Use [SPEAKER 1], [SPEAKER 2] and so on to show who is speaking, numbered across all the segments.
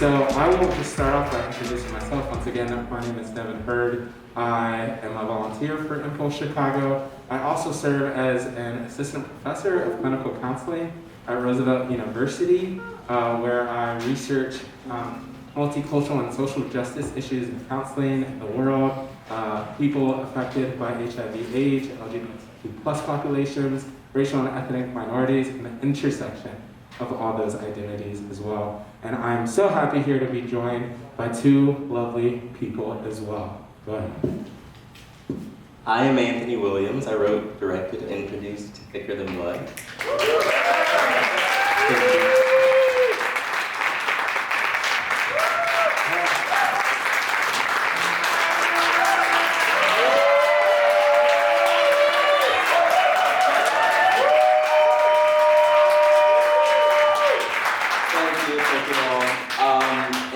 [SPEAKER 1] So I will just start off by introducing myself. Once again, my name is Devin Hurd. I am a volunteer for Impulse Chicago. I also serve as an assistant professor of clinical counseling at Roosevelt University, where I research multicultural and social justice issues in counseling in the world, people affected by HIV/AIDS, LGBTQ+ populations, racial and ethnic minorities, and the intersection of all those identities as well. And I'm so happy here to be joined by two lovely people as well. Go ahead.
[SPEAKER 2] I am Anthony Williams. I wrote, directed, and produced Thicker Than Blood.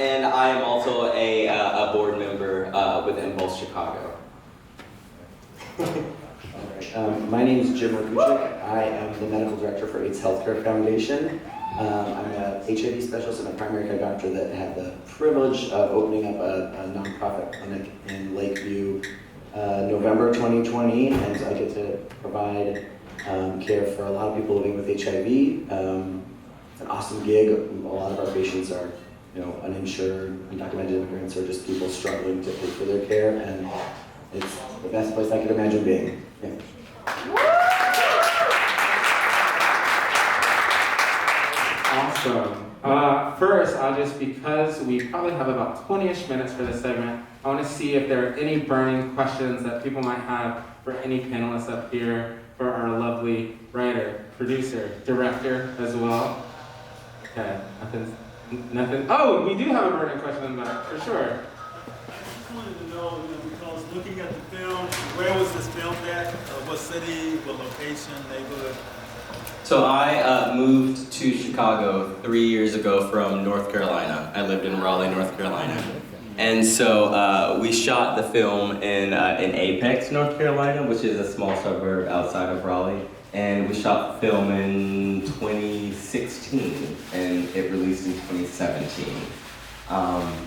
[SPEAKER 2] And I am also a board member with Impulse Chicago.
[SPEAKER 3] My name is Jim Rakuchik. I am the medical director for AIDS Healthcare Foundation. I'm a HIV specialist and a primary care doctor that had the privilege of opening up a nonprofit clinic in Lakeview November 2020, and I get to provide care for a lot of people living with HIV. It's an awesome gig. A lot of our patients are uninsured, undocumented immigrants, or just people struggling to pay for their care, and it's the best place I could imagine being. Yeah.
[SPEAKER 1] Awesome. First, because we probably have about 20-ish minutes for this segment, I want to see if there are any burning questions that people might have for any panelists up here, for our lovely writer, producer, director as well. Okay, nothing. Oh, we do have a burning question in the back, for sure.
[SPEAKER 4] I just wanted to know, because looking at the film, where was this filmed at? What city, what location, neighborhood?
[SPEAKER 2] So I moved to Chicago 3 years ago from North Carolina. I lived in Raleigh, North Carolina. And so we shot the film in Apex, North Carolina, which is a small suburb outside of Raleigh. And we shot the film in 2016, and it released in 2017.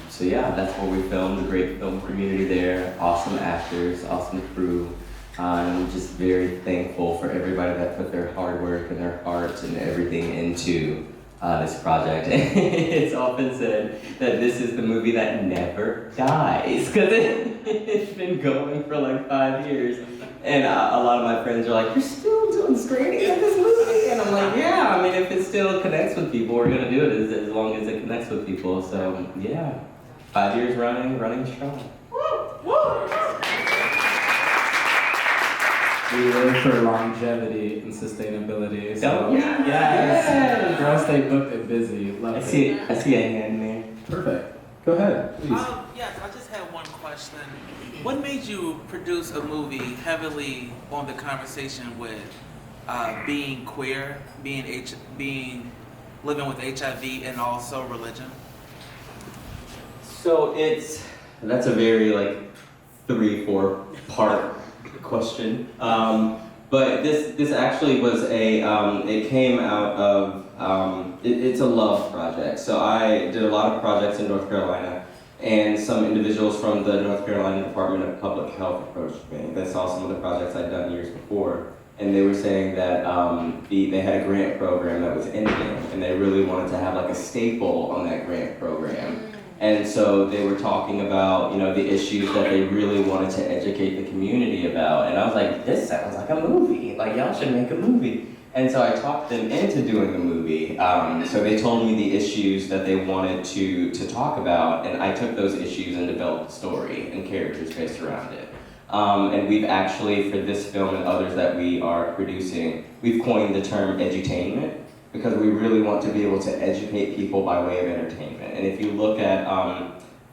[SPEAKER 2] So yeah, that's where we filmed. A great film community there, awesome actors, awesome crew. I'm just very thankful for everybody that put their hard work and their hearts and everything into this project. It's often said that this is the movie that never dies, because it's been going for like 5 years. And a lot of my friends are like, "You're still doing screenings of this movie?" And I'm like, "Yeah, I mean, if it still connects with people, we're gonna do it as long as it connects with people." So yeah, 5 years running strong.
[SPEAKER 1] We live for longevity and sustainability. So
[SPEAKER 2] Oh, yes.
[SPEAKER 1] Girls stay booked and busy. Love
[SPEAKER 2] I
[SPEAKER 1] it.
[SPEAKER 2] see a hand there.
[SPEAKER 1] Perfect. Go ahead, please.
[SPEAKER 5] Yes, I just had one question. What made you produce a movie heavily on the conversation with being queer, being living with HIV, and also religion?
[SPEAKER 2] So that's a very 3-4 part question. But this actually was it came out of, it's a love project. So I did a lot of projects in North Carolina, and some individuals from the North Carolina Department of Public Health approached me. They saw some of the projects I'd done years before, and they were saying that they had a grant program that was ending, and they really wanted to have a staple on that grant program. And so they were talking about, the issues that they really wanted to educate the community about. And I was like, this sounds like a movie. Y'all should make a movie. And so I talked them into doing the movie. So they told me the issues that they wanted to talk about, and I took those issues and developed a story and characters based around it. And we've actually, for this film and others that we are producing, we've coined the term edutainment, because we really want to be able to educate people by way of entertainment. And if you look at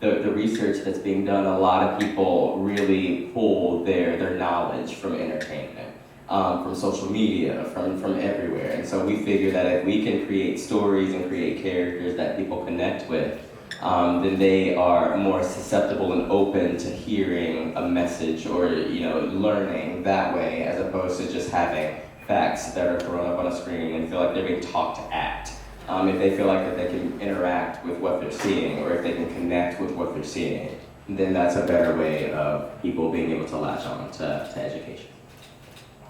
[SPEAKER 2] the research that's being done, a lot of people really pull their knowledge from entertainment, from social media, from everywhere. And so we figure that if we can create stories and create characters that people connect with, then they are more susceptible and open to hearing a message or learning that way, as opposed to just having facts that are thrown up on a screen and feel like they're being taught to act. if they feel like that they can interact with what they're seeing, or if they can connect with what they're seeing, then that's a better way of people being able to latch on to education.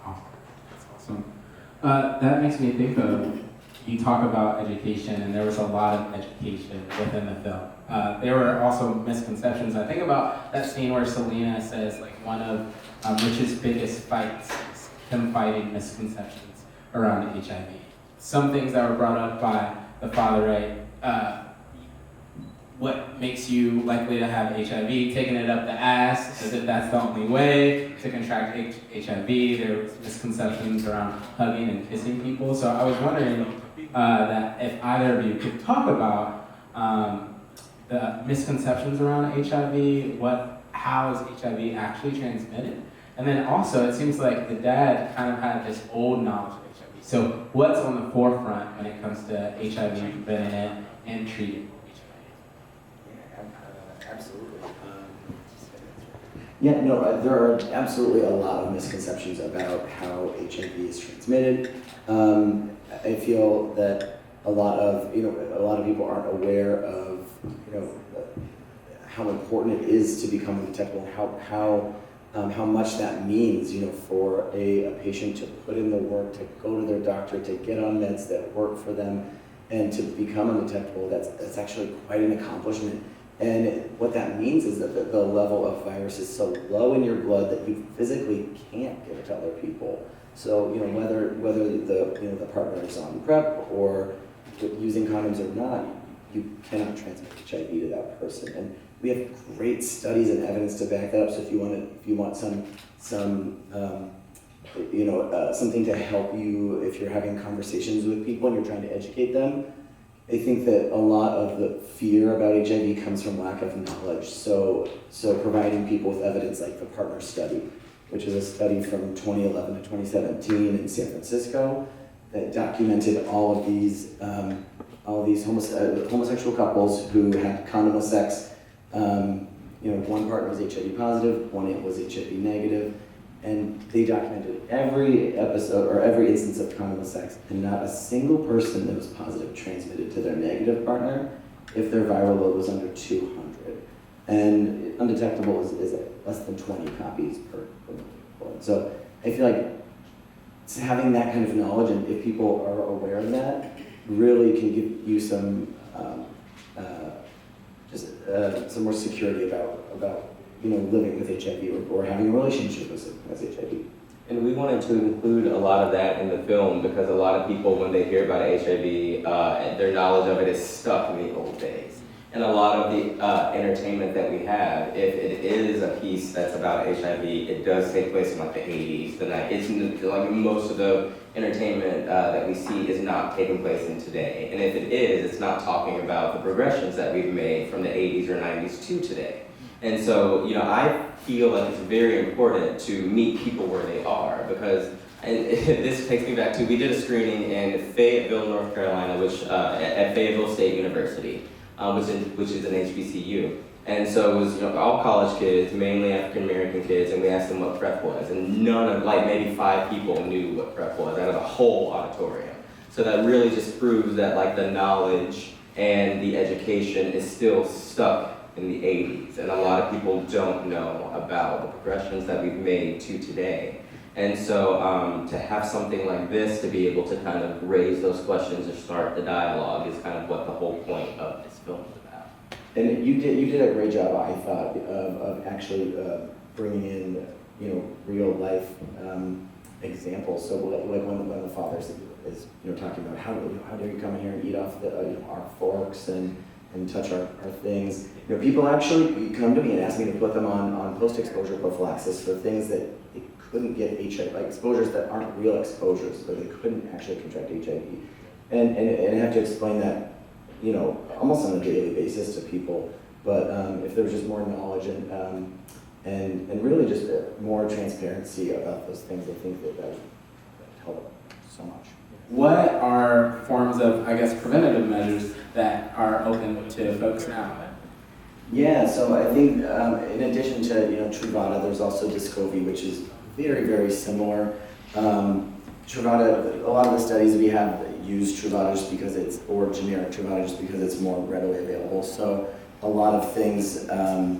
[SPEAKER 1] Wow, that's awesome. That makes me think of, you talk about education, and there was a lot of education within the film. There were also misconceptions. I think about that scene where Selena says, like, one of Rich's biggest fights is him fighting misconceptions around HIV. Some things that were brought up by the father, right? What makes you likely to have HIV? Taking it up the ass, as if that's the only way to contract HIV. There was misconceptions around hugging and kissing people. So I was wondering that if either of you could talk about the misconceptions around HIV, how is HIV actually transmitted? And then also, it seems like the dad kind of had this old knowledge of HIV. So what's on the forefront when it comes to HIV preventing it and treating
[SPEAKER 3] Absolutely. Yeah, no, there are absolutely a lot of misconceptions about how HIV is transmitted. I feel that a lot of people aren't aware of, how important it is to become undetectable, and how much that means, for a patient to put in the work, to go to their doctor, to get on meds that work for them, and to become undetectable. That's actually quite an accomplishment. And what that means is that the level of virus is so low in your blood that you physically can't give it to other people. So whether the partner is on PrEP or using condoms or not, you cannot transmit HIV to that person. And we have great studies and evidence to back that up. So if you want something to help you if you're having conversations with people and you're trying to educate them, I think that a lot of the fear about HIV comes from lack of knowledge. So providing people with evidence like the Partner Study, which is a study from 2011 to 2017 in San Francisco that documented all of these homosexual couples who had condomless sex. One partner was HIV positive, one was HIV negative, and they documented every episode or every instance of condomless sex, and not a single person that was positive transmitted to their negative partner if their viral load was under 200. And undetectable is less than 20 copies per million. So I feel like having that kind of knowledge, and if people are aware of that, really can give you some more security about living with HIV or having a relationship with someone who has HIV.
[SPEAKER 2] And we wanted to include a lot of that in the film because a lot of people, when they hear about HIV, their knowledge of it is stuck in the old days. And a lot of the entertainment that we have, if it is a piece that's about HIV, it does take place in like the 80s, the 90s. It's like most of the entertainment that we see is not taking place in today. And if it is, it's not talking about the progressions that we've made from the 80s or 90s to today. And so, I feel like it's very important to meet people where they are because, and this takes me back to, we did a screening in Fayetteville, North Carolina, which at Fayetteville State University, which is an HBCU. And so it was all college kids, mainly African American kids, and we asked them what PrEP was, and none of, maybe 5 people knew what PrEP was out of the whole auditorium. So that really just proves that the knowledge and the education is still stuck in the 80s, and a lot of people don't know about the progressions that we've made to today. And so to have something like this to be able to kind of raise those questions or start the dialogue is kind of what the whole point of this film is about.
[SPEAKER 3] And you did a great job, I thought, of actually bringing in real life examples. So like when the father is talking about how dare you come in here and eat off our forks and touch our things. People actually come to me and ask me to put them on post-exposure prophylaxis for things that they couldn't get HIV, like exposures that aren't real exposures, so they couldn't actually contract HIV. And I have to explain that, almost on a daily basis to people. But if there was just more knowledge and really just more transparency about those things, I think that would help so much.
[SPEAKER 1] What are forms of, preventative measures that are open to folks now?
[SPEAKER 3] Yeah, so I think in addition to Truvada, there's also Descovy, which is very, very similar. Truvada, a lot of the studies we have use Truvada just because it's, or generic Truvada just because it's more readily available. So a lot of things are,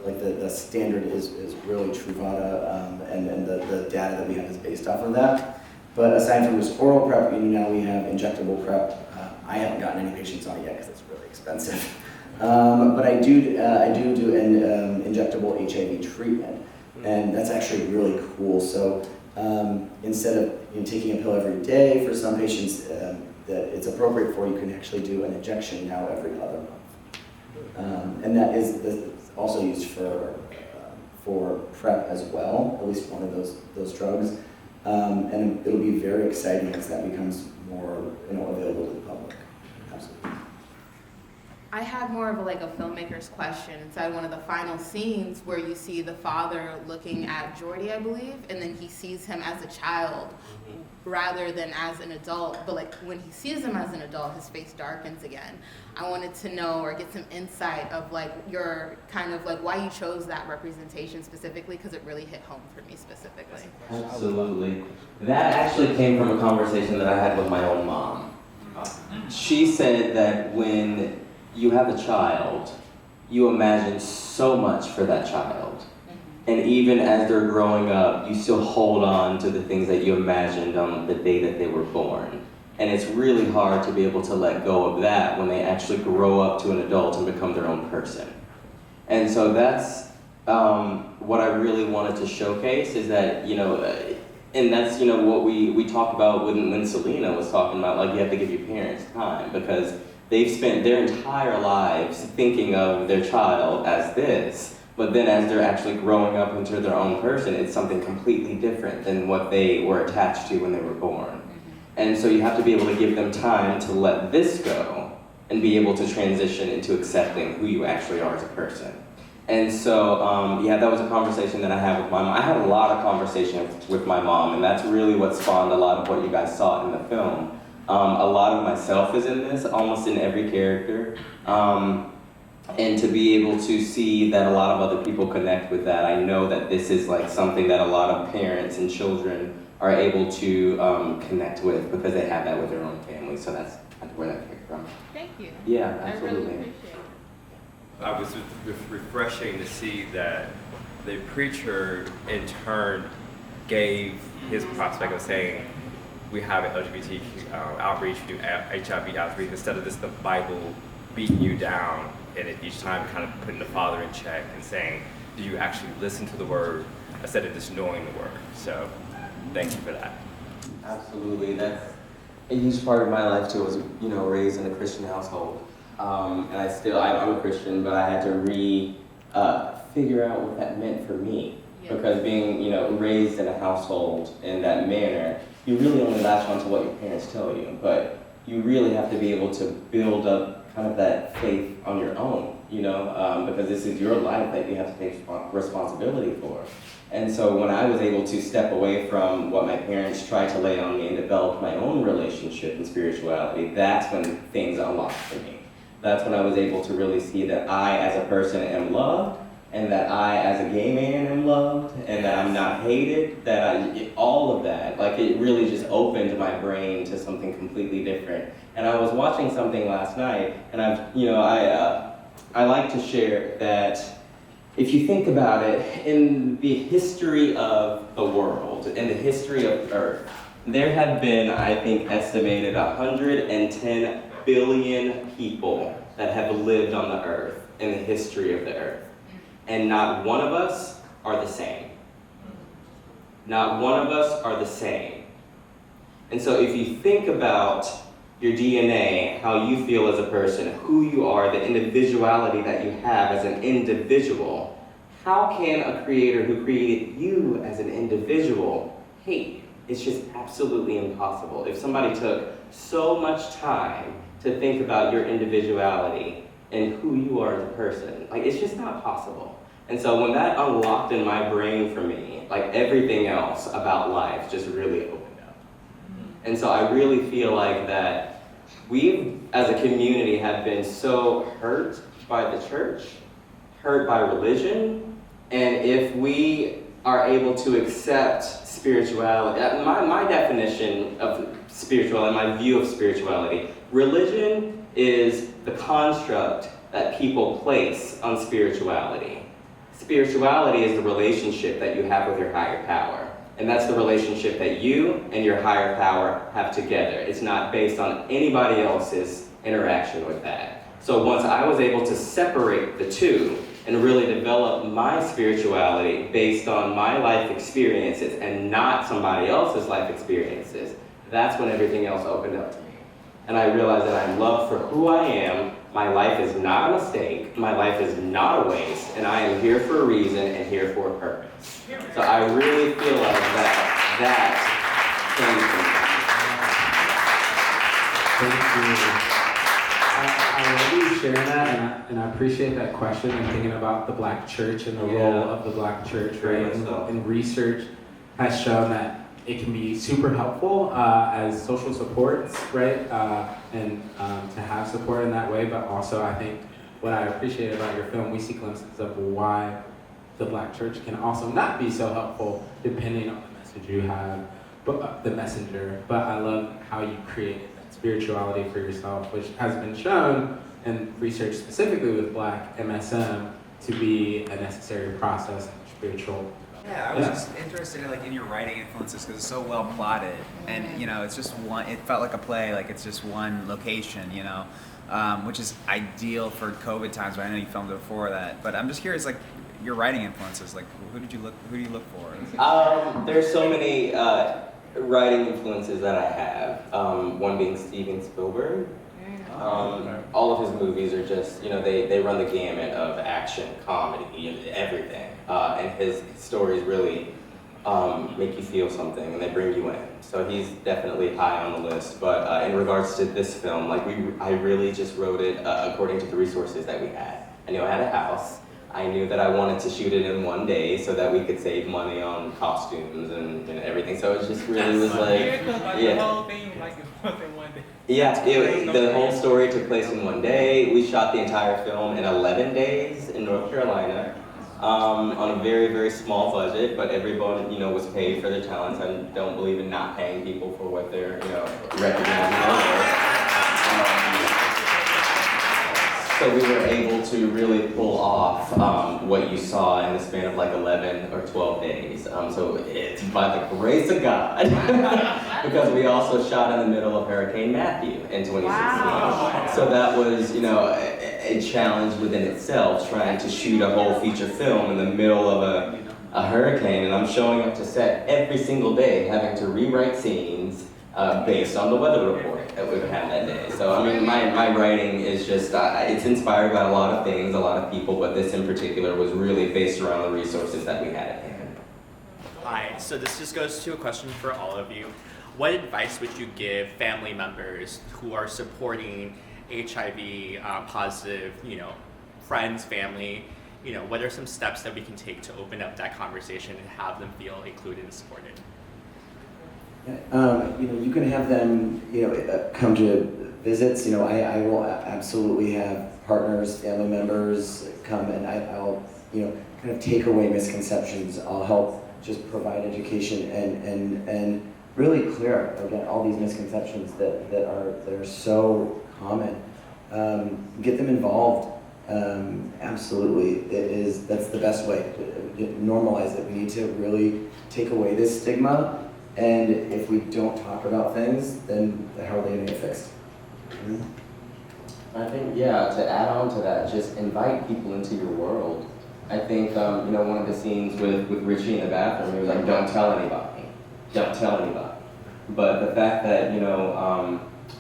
[SPEAKER 3] like the standard is really Truvada, and the data that we have is based off of that. But aside from just oral prep, now we have injectable prep. I haven't gotten any patients on it yet because it's really expensive. But I do an injectable HIV treatment, and that's actually really cool. So instead of taking a pill every day, for some patients that it's appropriate for, you can actually do an injection now every other month. And that is also used for PrEP as well, at least one of those drugs. And it'll be very exciting as that becomes more available to the public. Absolutely.
[SPEAKER 6] I had more of a filmmaker's question inside one of the final scenes where you see the father looking at Jordy, I believe, and then he sees him as a child rather than as an adult. But when he sees him as an adult, his face darkens again. I wanted to know or get some insight of your kind of why you chose that representation specifically, because it really hit home for me specifically.
[SPEAKER 2] Absolutely. That actually came from a conversation that I had with my own mom. She said that when you have a child, you imagine so much for that child. And even as they're growing up, you still hold on to the things that you imagined on the day that they were born. And it's really hard to be able to let go of that when they actually grow up to an adult and become their own person. And so that's what I really wanted to showcase, is that, and that's, what we talked about when Selena was talking about, you have to give your parents time, because they've spent their entire lives thinking of their child as this, but then as they're actually growing up into their own person, it's something completely different than what they were attached to when they were born. And so you have to be able to give them time to let this go and be able to transition into accepting who you actually are as a person. And so, that was a conversation that I had with my mom. I had a lot of conversation with my mom, and that's really what spawned a lot of what you guys saw in the film. A lot of myself is in this, almost in every character. And to be able to see that a lot of other people connect with that, I know that this is something that a lot of parents and children are able to connect with, because they have that with their own family. So that's where that came from.
[SPEAKER 6] Thank you.
[SPEAKER 2] Yeah,
[SPEAKER 6] I
[SPEAKER 2] absolutely.
[SPEAKER 6] really appreciate it.
[SPEAKER 7] I was refreshing to see that the preacher in turn gave his prospect of saying, we have an LGBT outreach, we do HIV outreach, instead of this the Bible beating you down, and each time kind of putting the Father in check and saying, do you actually listen to the Word instead of just knowing the Word? So thank you for that.
[SPEAKER 2] Absolutely, that's a huge part of my life too. I was, raised in a Christian household, and I'm a Christian, but I had to figure out what that meant for me.
[SPEAKER 6] Yeah.
[SPEAKER 2] Because being, raised in a household in that manner, you really only latch on to what your parents tell you, but you really have to be able to build up kind of that faith on your own, because this is your life that you have to take responsibility for. And so when I was able to step away from what my parents tried to lay on me and develop my own relationship and spirituality, that's when things unlocked for me. That's when I was able to really see that I, as a person, am loved, and that I, as a gay man, am loved, and that I'm not hated, all of that, it really just opened my brain to something completely different. And I was watching something last night, and I like to share that if you think about it, in the history of the world, in the history of Earth, there have been, I think, estimated 110 billion people that have lived on the Earth in the history of the Earth. And not one of us are the same. Not one of us are the same. And so if you think about your DNA, how you feel as a person, who you are, the individuality that you have as an individual, how can a creator who created you as an individual hate you? It's just absolutely impossible. If somebody took so much time to think about your individuality and who you are as a person, it's just not possible. And so when that unlocked in my brain for me, everything else about life just really opened up. And so I really feel like that we, as a community, have been so hurt by the church, hurt by religion, and if we are able to accept spirituality. My definition of spirituality, my view of spirituality, religion is the construct that people place on spirituality. Spirituality is the relationship that you have with your higher power. And that's the relationship that you and your higher power have together. It's not based on anybody else's interaction with that. So once I was able to separate the two and really develop my spirituality based on my life experiences and not somebody else's life experiences, that's when everything else opened up to me. And I realized that I'm loved for who I am. My life is not a mistake. My life is not a waste. And I am here for a reason and here for a purpose. So I really feel like that came
[SPEAKER 1] from me. I love you sharing that, and I appreciate that question and thinking about the Black church and the role of the Black church, right? And research has shown that it can be super helpful as social supports, right? And to have support in that way, but also I think what I appreciate about your film, we see glimpses of why the Black church can also not be so helpful depending on the message you have, but the messenger. But I love how you created that spirituality for yourself, which has been shown in research specifically with Black MSM to be a necessary process in spiritual.
[SPEAKER 8] Yeah, I was just interested in in your writing influences because it's so well plotted, and it's just one. It felt like a play, like it's just one location, which is ideal for COVID times. But I know you filmed it before that. But I'm just curious, your writing influences. Who do you look for?
[SPEAKER 2] There's so many writing influences that I have. One being Steven Spielberg. All of his movies are just, they run the gamut of action, comedy, everything. And his stories really make you feel something and they bring you in. So he's definitely high on the list. But in regards to this film, I really just wrote it according to the resources that we had. I knew I had a house. I knew that I wanted to shoot it in one day so that we could save money on costumes and everything. So it just really was
[SPEAKER 5] The whole thing it was in one day.
[SPEAKER 2] Yeah, the whole story took place in one day. We shot the entire film in 11 days in North Carolina on a very, very small budget, but everyone, was paid for their talents. I don't believe in not paying people for what they're, recognizing. So we were able to really pull off what you saw in the span of 11 or 12 days. So it's by the grace of God, because we also shot in the middle of Hurricane Matthew in 2016. Wow. So that was, a challenge within itself, trying to shoot a whole feature film in the middle of a hurricane. And I'm showing up to set every single day, having to rewrite scenes based on the weather report that we had that day. So my writing is just, it's inspired by a lot of things, a lot of people, but this in particular was really based around the resources that we had at hand.
[SPEAKER 9] Hi, so this just goes to a question for all of you. What advice would you give family members who are supporting HIV positive, friends, family? What are some steps that we can take to open up that conversation and have them feel included and supported?
[SPEAKER 3] You can have them, come to visits. I will absolutely have partners, family members come, and I'll, kind of take away misconceptions. I'll help just provide education and really clear up, again, all these misconceptions that are so common. Get them involved. Absolutely, that's the best way to normalize it. We need to really take away this stigma. And if we don't talk about things, then how are they going to get fixed? Mm-hmm.
[SPEAKER 2] I think, to add on to that, just invite people into your world. I think, one of the scenes with Richie in the bathroom, he was like, don't tell anybody. Don't tell anybody. But the fact that,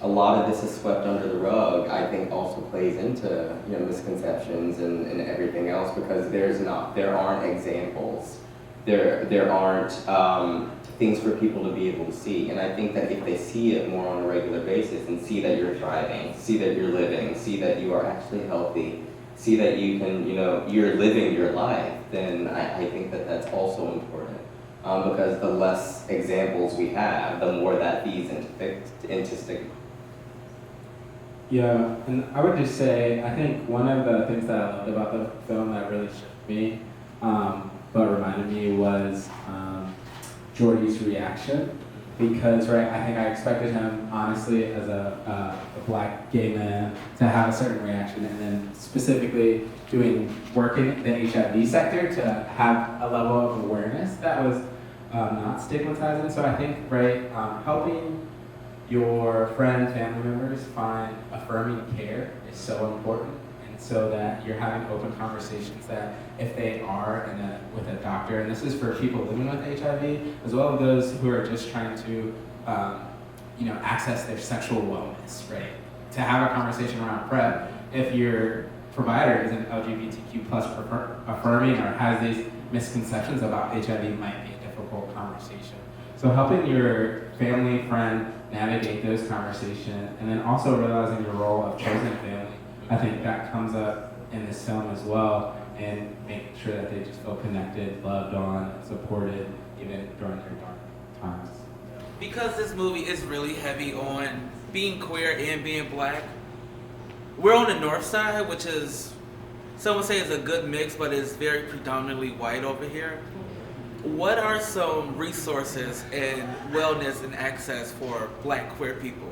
[SPEAKER 2] a lot of this is swept under the rug, I think also plays into, misconceptions and everything else, because there aren't examples. There aren't things for people to be able to see. And I think that if they see it more on a regular basis and see that you're thriving, see that you're living, see that you are actually healthy, see that you can, you're living your life, then I think that that's also important. Because the less examples we have, the more that feeds into stigma.
[SPEAKER 1] Yeah, and I would just say, I think one of the things that I loved about the film that really shook me but reminded me was Jordy's reaction. Because, right, I think I expected him, honestly, as a black gay man, to have a certain reaction, and then specifically doing work in the HIV sector to have a level of awareness that was not stigmatizing. So I think, right, helping your friends, family members find affirming care is so important, and so that you're having open conversations that if they are with a doctor, and this is for people living with HIV, as well as those who are just trying to, access their sexual wellness, right? To have a conversation around PrEP, if your provider isn't LGBTQ plus affirming or has these misconceptions about HIV, might be a difficult conversation. So helping your family, friend navigate those conversations, and then also realizing your role of chosen family, I think that comes up in this film as well, and making sure that they just feel connected, loved on, supported, even during their dark times.
[SPEAKER 5] Because this movie is really heavy on being queer and being black, we're on the north side, which is, some would say is a good mix, but is very predominantly white over here. What are some resources and wellness and access for black queer people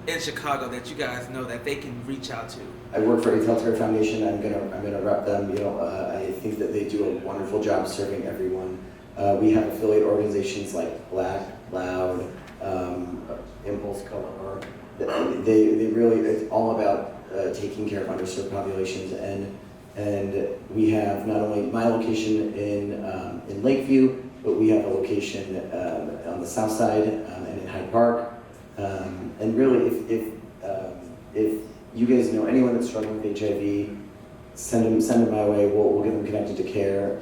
[SPEAKER 5] in Chicago that you guys know that they can reach out to?
[SPEAKER 3] I work for AIDS Healthcare Foundation. I'm gonna rep them. I think that they do a wonderful job serving everyone. We have affiliate organizations like Black, Loud, Impulse Color. They really, it's all about taking care of underserved populations, and we have not only my location in Lakeview, but we have a location on the south side and in Hyde Park. And really, if you guys know anyone that's struggling with HIV, send them my way. We'll get them connected to care.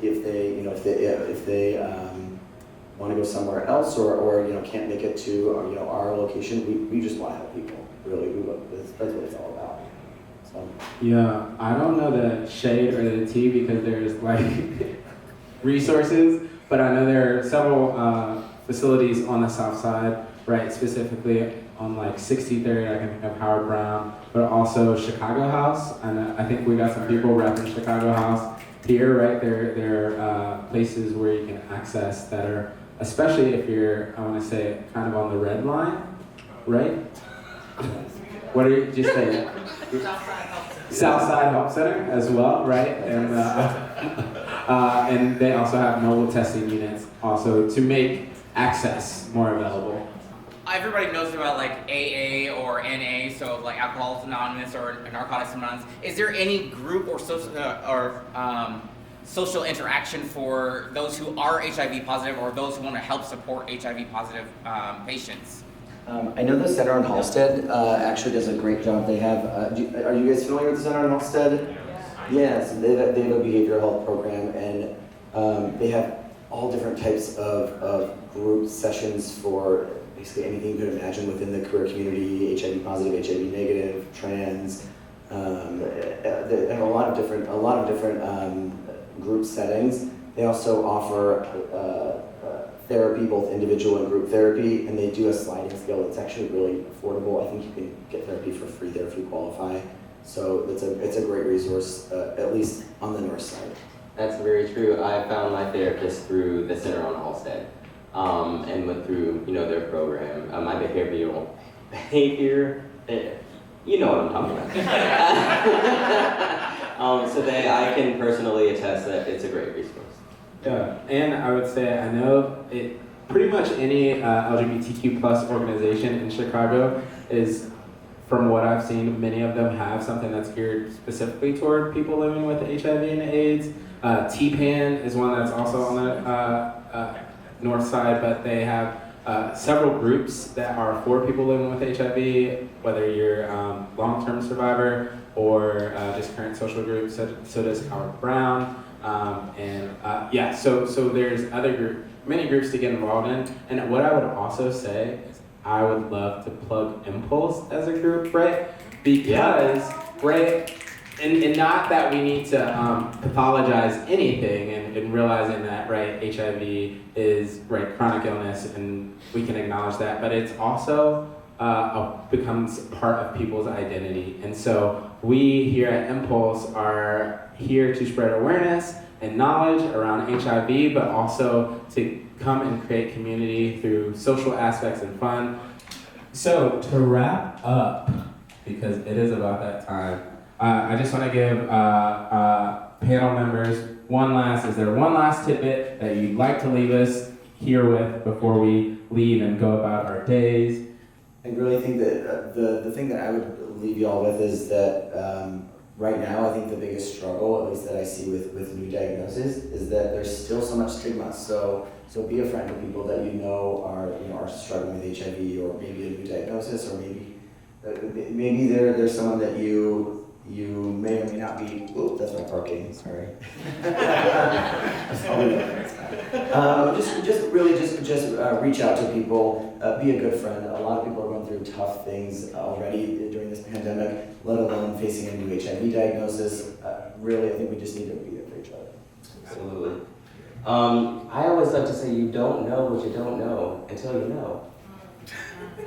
[SPEAKER 3] If they want to go somewhere else or can't make it to our location, we just want to help people. Really, that's what it's all about. So.
[SPEAKER 1] Yeah, I don't know the shade or the tea because there's like resources, but I know there are several facilities on the south side, right, specifically on like 63rd, I can think of Howard Brown, but also Chicago House, and I think we got some people repping Chicago House here, right? There are places where you can access that are, especially if you're, I want to say, kind of on the red line, right? What are you just saying? Southside Health Center as well, right? And they also have mobile testing units also to make access more available.
[SPEAKER 10] Everybody knows about like AA or NA, so like Alcoholics Anonymous or Narcotics Anonymous. Is there any group or social interaction for those who are HIV positive or those who want to help support HIV positive patients?
[SPEAKER 3] I know the Center on Halsted actually does a great job. They have, are you guys familiar with the Center on Halsted? Yes, they have a behavioral health program, and they have all different types of group sessions for basically anything you could imagine within the queer community, HIV positive, HIV negative, trans. They have a lot of different group settings. They also offer therapy, both individual and group therapy, and they do a sliding scale that's actually really affordable. I think you can get therapy for free there if you qualify. So it's a great resource, at least on the north side.
[SPEAKER 2] That's very true. I found my therapist through the Center on Halsted, and went through their program. My behavior, you know what I'm talking about. So I can personally attest that it's a great resource.
[SPEAKER 1] Yeah, and I would say I know pretty much any LGBTQ plus organization in Chicago is, from what I've seen, many of them have something that's geared specifically toward people living with HIV and AIDS. TPAN is one that's also on the north side, but they have several groups that are for people living with HIV, whether you're long-term survivor or just current social groups. So does Howard Brown. So there's many groups to get involved in. And what I would also say is I would love to plug Impulse as a group, right? Because, right, and not that we need to pathologize anything and realizing that, right, HIV is, right, chronic illness and we can acknowledge that, but it's also becomes part of people's identity. And so we here at Impulse are here to spread awareness and knowledge around HIV, but also to come and create community through social aspects and fun. So to wrap up, because it is about that time, I just want to give panel members is there one last tidbit that you'd like to leave us here with before we leave and go about our days?
[SPEAKER 3] I really think that the thing that I would leave you all with is that right now I think the biggest struggle, at least that I see with new diagnoses, is that there's still so much stigma. So be a friend of people that you know are struggling with HIV, or maybe a new diagnosis, or maybe there's someone that you may or may not be. Ooh, that's my parking. Sorry. Just reach out to people. Be a good friend. A lot of people are going through tough things already during this pandemic, let alone facing a new HIV diagnosis. Really, I think we just need to be there for each other.
[SPEAKER 2] Absolutely. I always like to say you don't know what you don't know until you know.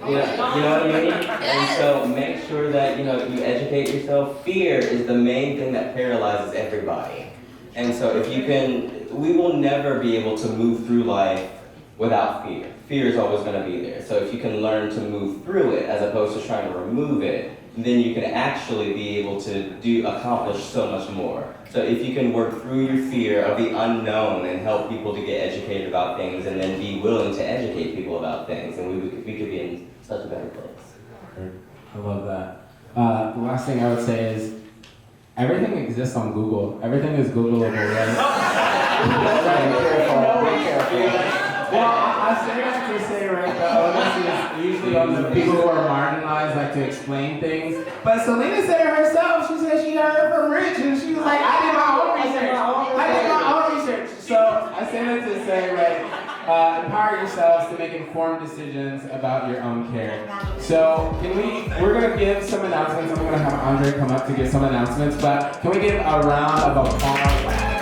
[SPEAKER 2] You know what I mean? And so make sure that you educate yourself. Fear is the main thing that paralyzes everybody. And so if you can, we will never be able to move through life without fear. Fear is always going to be there. So if you can learn to move through it as opposed to trying to remove it, then you can actually be able to accomplish so much more. So if you can work through your fear of the unknown and help people to get educated about things, and then be willing to educate people about things, then we could be in such a better place.
[SPEAKER 1] I love that. The last thing I would say is everything exists on Google. Everything is Googleable, right?
[SPEAKER 3] Be careful.
[SPEAKER 1] Well, I say that to say, right, the onus is usually on the people who are marginalized, like to explain things. But Selena said it herself. She said she heard from Rich, and she was like, I did my own research. So I say that to say, right, empower yourselves to make informed decisions about your own care. So we're gonna give some announcements. I'm gonna have Andre come up to give some announcements, but can we give a round of applause?